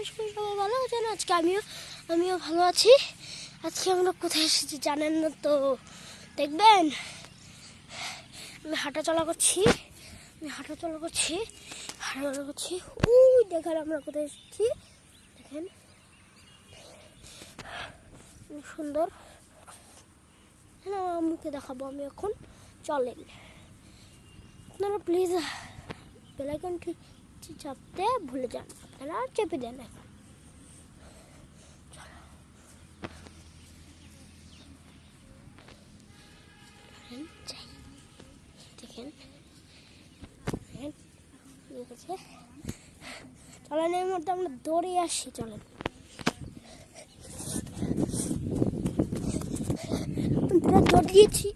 আশা করি সবাই ভালো আছেন। আজকে আমিও ভালো আছি। আজকে আমরা কোথায় এসেছি জানেন না তো, দেখবেন। আমি হাঁটাচলা করছি ওই দেখেন আমরা কোথায় এসেছি, দেখেন সুন্দর। হ্যাঁ, মুখে দেখাবো আমি এখন, চলেন। আপনারা প্লিজ বেল আইকনটি চাপতে ভুলে যান, আপনারা চেপে দেন এখন। দেখেন ঠিক আছে, চলেন এর মধ্যে আমরা দৌড়ে আসি, চলেন। দৌড় দিয়েছি।